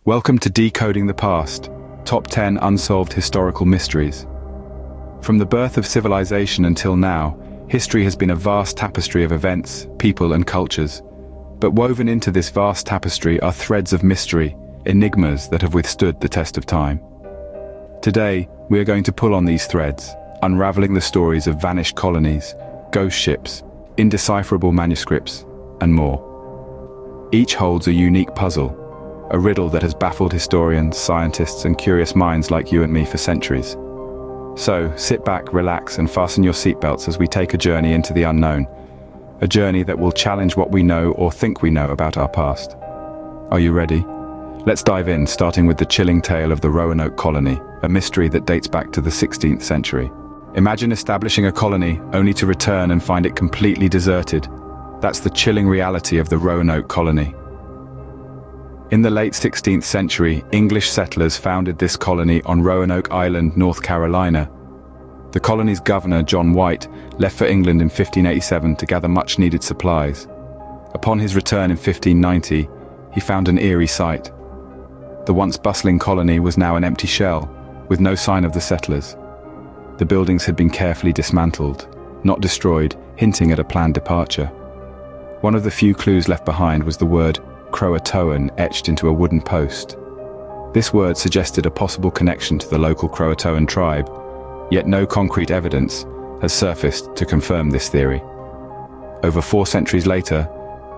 Welcome to Decoding the Past, Top 10 Unsolved Historical Mysteries. From the birth of civilization until now, history has been a vast tapestry of events, people and cultures. But woven into this vast tapestry are threads of mystery, enigmas that have withstood the test of time. Today, we are going to pull on these threads, unraveling the stories of vanished colonies, ghost ships, indecipherable manuscripts, and more. Each holds a unique puzzle, a riddle that has baffled historians, scientists, and curious minds like you and me for centuries. So, sit back, relax, and fasten your seatbelts as we take a journey into the unknown, a journey that will challenge what we know or think we know about our past. Are you ready? Let's dive in, starting with the chilling tale of the Roanoke colony, a mystery that dates back to the 16th century. Imagine establishing a colony only to return and find it completely deserted. That's the chilling reality of the Roanoke colony. In the late 16th century, English settlers founded this colony on Roanoke Island, North Carolina. The colony's governor, John White, left for England in 1587 to gather much-needed supplies. Upon his return in 1590, he found an eerie sight. The once bustling colony was now an empty shell, with no sign of the settlers. The buildings had been carefully dismantled, not destroyed, hinting at a planned departure. One of the few clues left behind was the word Croatoan etched into a wooden post. This word suggested a possible connection to the local Croatoan tribe, yet no concrete evidence has surfaced to confirm this theory. Over 4 centuries later,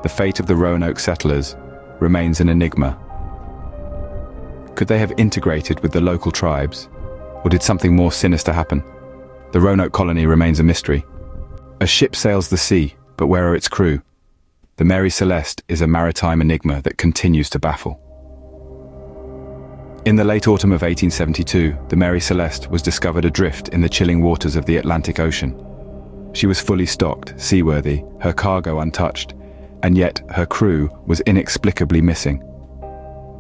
the fate of the Roanoke settlers remains an enigma. Could they have integrated with the local tribes, or did something more sinister happen? The Roanoke colony remains a mystery. A ship sails the sea, but where are its crew? The Mary Celeste is a maritime enigma that continues to baffle. In the late autumn of 1872, the Mary Celeste was discovered adrift in the chilling waters of the Atlantic Ocean. She was fully stocked, seaworthy, her cargo untouched, and yet her crew was inexplicably missing.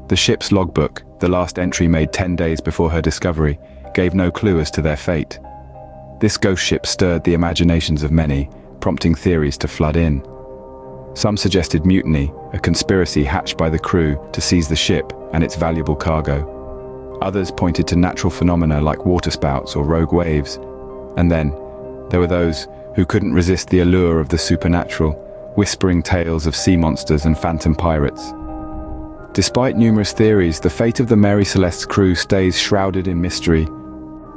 The ship's logbook, the last entry made 10 days before her discovery, gave no clue as to their fate. This ghost ship stirred the imaginations of many, prompting theories to flood in. Some suggested mutiny, a conspiracy hatched by the crew to seize the ship and its valuable cargo. Others pointed to natural phenomena like waterspouts or rogue waves. And then, there were those who couldn't resist the allure of the supernatural, whispering tales of sea monsters and phantom pirates. Despite numerous theories, the fate of the Mary Celeste's crew stays shrouded in mystery.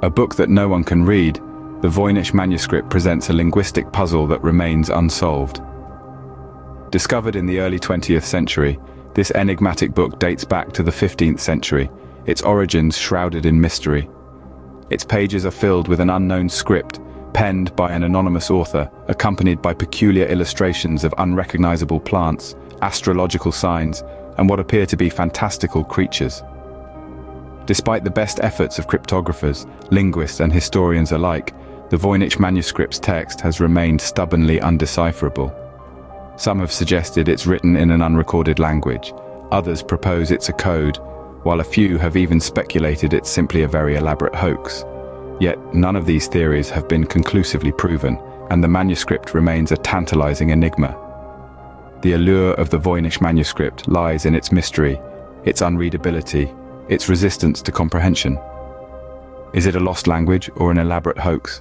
A book that no one can read, the Voynich Manuscript presents a linguistic puzzle that remains unsolved. Discovered in the early 20th century, this enigmatic book dates back to the 15th century, its origins shrouded in mystery. Its pages are filled with an unknown script, penned by an anonymous author, accompanied by peculiar illustrations of unrecognizable plants, astrological signs, and what appear to be fantastical creatures. Despite the best efforts of cryptographers, linguists, and historians alike, the Voynich manuscript's text has remained stubbornly undecipherable. Some have suggested it's written in an unrecorded language. Others propose it's a code, while a few have even speculated it's simply a very elaborate hoax. Yet none of these theories have been conclusively proven, and the manuscript remains a tantalizing enigma. The allure of the Voynich manuscript lies in its mystery, its unreadability, its resistance to comprehension. Is it a lost language or an elaborate hoax?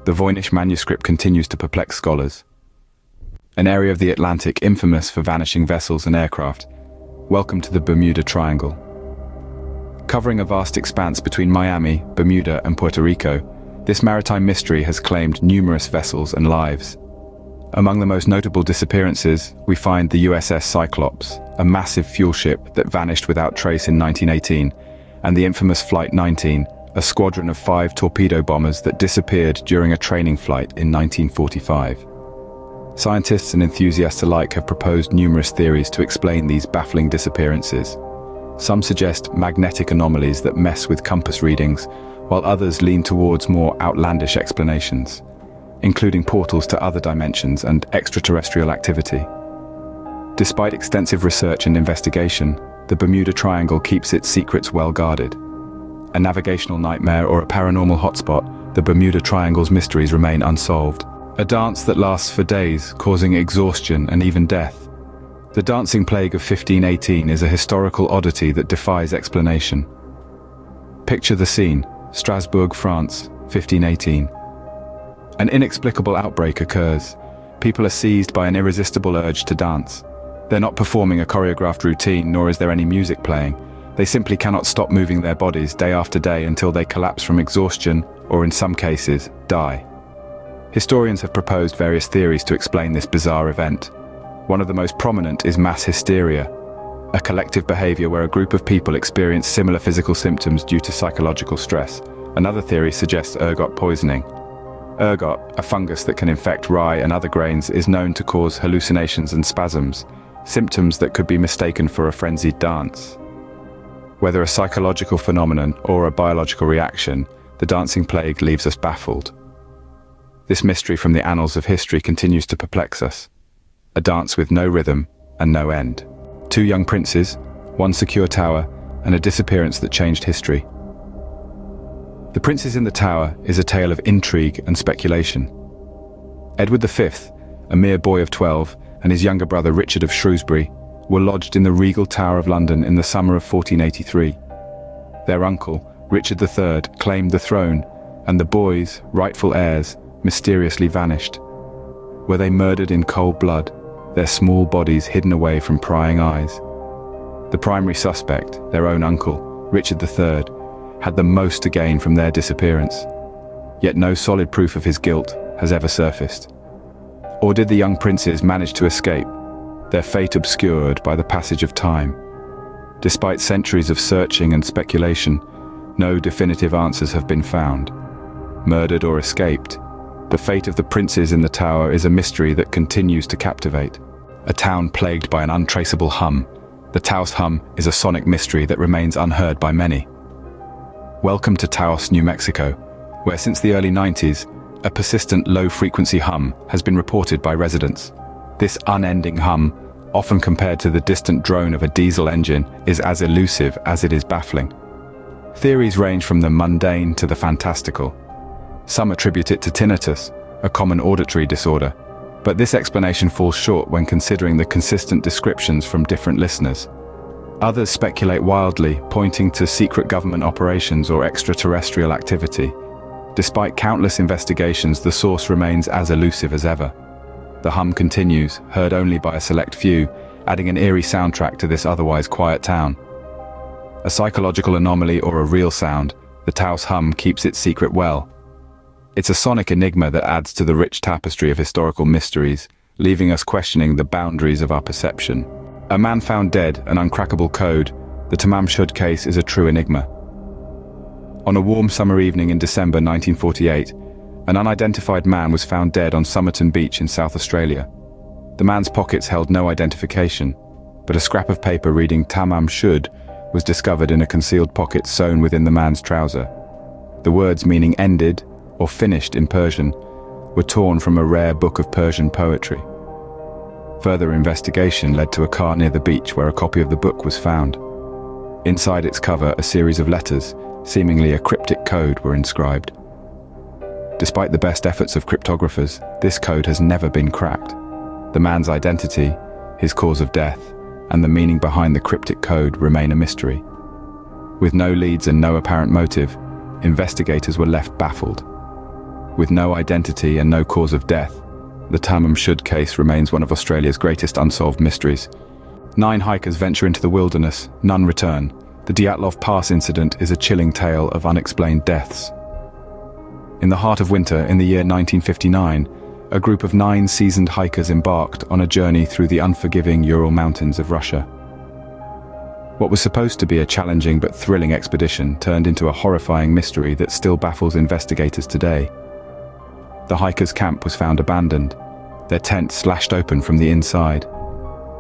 The Voynich manuscript continues to perplex scholars. An area of the Atlantic infamous for vanishing vessels and aircraft. Welcome to the Bermuda Triangle. Covering a vast expanse between Miami, Bermuda, and Puerto Rico, this maritime mystery has claimed numerous vessels and lives. Among the most notable disappearances, we find the USS Cyclops, a massive fuel ship that vanished without trace in 1918, and the infamous Flight 19, a squadron of 5 torpedo bombers that disappeared during a training flight in 1945. Scientists and enthusiasts alike have proposed numerous theories to explain these baffling disappearances. Some suggest magnetic anomalies that mess with compass readings, while others lean towards more outlandish explanations, including portals to other dimensions and extraterrestrial activity. Despite extensive research and investigation, the Bermuda Triangle keeps its secrets well guarded. A navigational nightmare or a paranormal hotspot, the Bermuda Triangle's mysteries remain unsolved. A dance that lasts for days, causing exhaustion and even death. The dancing plague of 1518 is a historical oddity that defies explanation. Picture the scene: Strasbourg, France, 1518. An inexplicable outbreak occurs. People are seized by an irresistible urge to dance. They're not performing a choreographed routine, nor is there any music playing. They simply cannot stop moving their bodies day after day until they collapse from exhaustion, or in some cases, die. Historians have proposed various theories to explain this bizarre event. One of the most prominent is mass hysteria, a collective behavior where a group of people experience similar physical symptoms due to psychological stress. Another theory suggests ergot poisoning. Ergot, a fungus that can infect rye and other grains, is known to cause hallucinations and spasms, symptoms that could be mistaken for a frenzied dance. Whether a psychological phenomenon or a biological reaction, the dancing plague leaves us baffled. This mystery from the annals of history continues to perplex us. A dance with no rhythm and no end. Two young princes, one secure tower, and a disappearance that changed history. The Princes in the Tower is a tale of intrigue and speculation. Edward V, a mere boy of 12, and his younger brother Richard of Shrewsbury were lodged in the regal Tower of London in the summer of 1483. Their uncle, Richard III, claimed the throne, and the boys, rightful heirs, mysteriously vanished. Were they murdered in cold blood, their small bodies hidden away from prying eyes? The primary suspect, their own uncle, Richard III, had the most to gain from their disappearance. Yet no solid proof of his guilt has ever surfaced. Or did the young princes manage to escape, their fate obscured by the passage of time? Despite centuries of searching and speculation, no definitive answers have been found. Murdered or escaped, the fate of the princes in the tower is a mystery that continues to captivate. A town plagued by an untraceable hum, the Taos Hum is a sonic mystery that remains unheard by many. Welcome to Taos, New Mexico, where since the early 90s, a persistent low-frequency hum has been reported by residents. This unending hum, often compared to the distant drone of a diesel engine, is as elusive as it is baffling. Theories range from the mundane to the fantastical. Some attribute it to tinnitus, a common auditory disorder, but this explanation falls short when considering the consistent descriptions from different listeners. Others speculate wildly, pointing to secret government operations or extraterrestrial activity. Despite countless investigations, the source remains as elusive as ever. The hum continues, heard only by a select few, adding an eerie soundtrack to this otherwise quiet town. A psychological anomaly or a real sound, the Taos Hum keeps its secret well. It's a sonic enigma that adds to the rich tapestry of historical mysteries, leaving us questioning the boundaries of our perception. A man found dead, an uncrackable code, the Tamam Shud case is a true enigma. On a warm summer evening in December 1948, an unidentified man was found dead on Somerton Beach in South Australia. The man's pockets held no identification, but a scrap of paper reading Tamam Shud was discovered in a concealed pocket sewn within the man's trouser. The words meaning ended or finished in Persian were torn from a rare book of Persian poetry. Further investigation led to a car near the beach where a copy of the book was found. Inside its cover, a series of letters, seemingly a cryptic code, were inscribed. Despite the best efforts of cryptographers, this code has never been cracked. The man's identity, his cause of death, and the meaning behind the cryptic code remain a mystery. With no leads and no apparent motive, investigators were left baffled. With no identity and no cause of death, the Tamam Shud case remains one of Australia's greatest unsolved mysteries. 9 hikers venture into the wilderness, none return. The Dyatlov Pass incident is a chilling tale of unexplained deaths. In the heart of winter, in the year 1959, a group of 9 seasoned hikers embarked on a journey through the unforgiving Ural Mountains of Russia. What was supposed to be a challenging but thrilling expedition turned into a horrifying mystery that still baffles investigators today. The hikers' camp was found abandoned, their tent slashed open from the inside.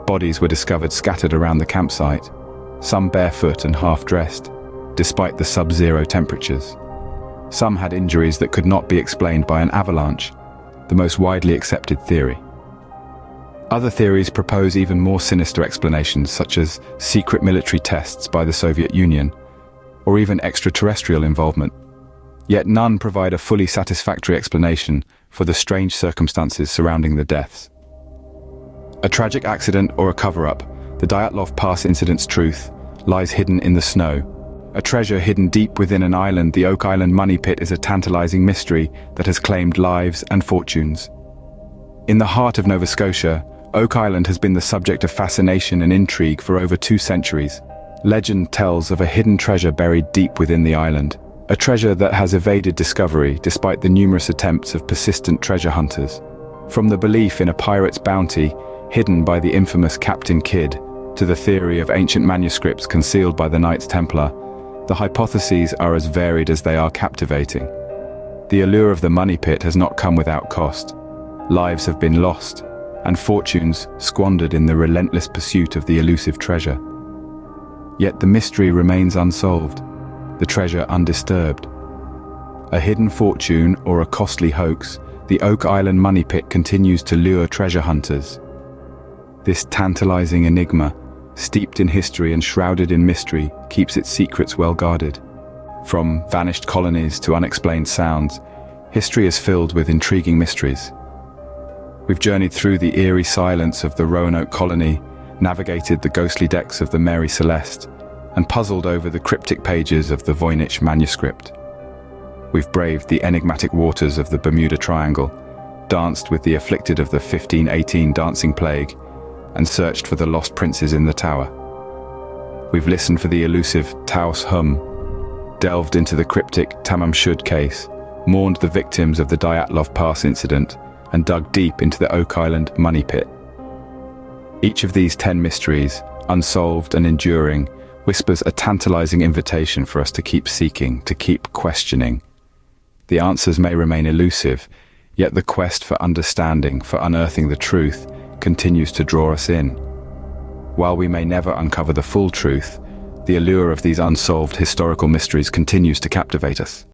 Bodies were discovered scattered around the campsite, some barefoot and half-dressed, despite the sub-zero temperatures. Some had injuries that could not be explained by an avalanche, the most widely accepted theory. Other theories propose even more sinister explanations, such as secret military tests by the Soviet Union, or even extraterrestrial involvement. Yet none provide a fully satisfactory explanation for the strange circumstances surrounding the deaths. A tragic accident or a cover-up, the Dyatlov Pass incident's truth lies hidden in the snow. A treasure hidden deep within an island, the Oak Island money pit is a tantalizing mystery that has claimed lives and fortunes. In the heart of Nova Scotia, Oak Island has been the subject of fascination and intrigue for over 2 centuries. Legend tells of a hidden treasure buried deep within the island, a treasure that has evaded discovery despite the numerous attempts of persistent treasure hunters. From the belief in a pirate's bounty hidden by the infamous Captain Kidd to the theory of ancient manuscripts concealed by the Knights Templar, the hypotheses are as varied as they are captivating. The allure of the money pit has not come without cost. Lives have been lost, and fortunes squandered in the relentless pursuit of the elusive treasure. Yet the mystery remains unsolved, the treasure undisturbed. A hidden fortune or a costly hoax, the Oak Island money pit continues to lure treasure hunters. This tantalizing enigma, steeped in history and shrouded in mystery, keeps its secrets well guarded. From vanished colonies to unexplained sounds, history is filled with intriguing mysteries. We've journeyed through the eerie silence of the Roanoke colony, navigated the ghostly decks of the Mary Celeste, and puzzled over the cryptic pages of the Voynich Manuscript. We've braved the enigmatic waters of the Bermuda Triangle, danced with the afflicted of the 1518 dancing plague, and searched for the lost princes in the tower. We've listened for the elusive Taos Hum, delved into the cryptic Tamam Shud case, mourned the victims of the Dyatlov Pass incident, and dug deep into the Oak Island money pit. Each of these 10 mysteries, unsolved and enduring, whispers a tantalizing invitation for us to keep seeking, to keep questioning. The answers may remain elusive, yet the quest for understanding, for unearthing the truth, continues to draw us in. While we may never uncover the full truth, the allure of these unsolved historical mysteries continues to captivate us.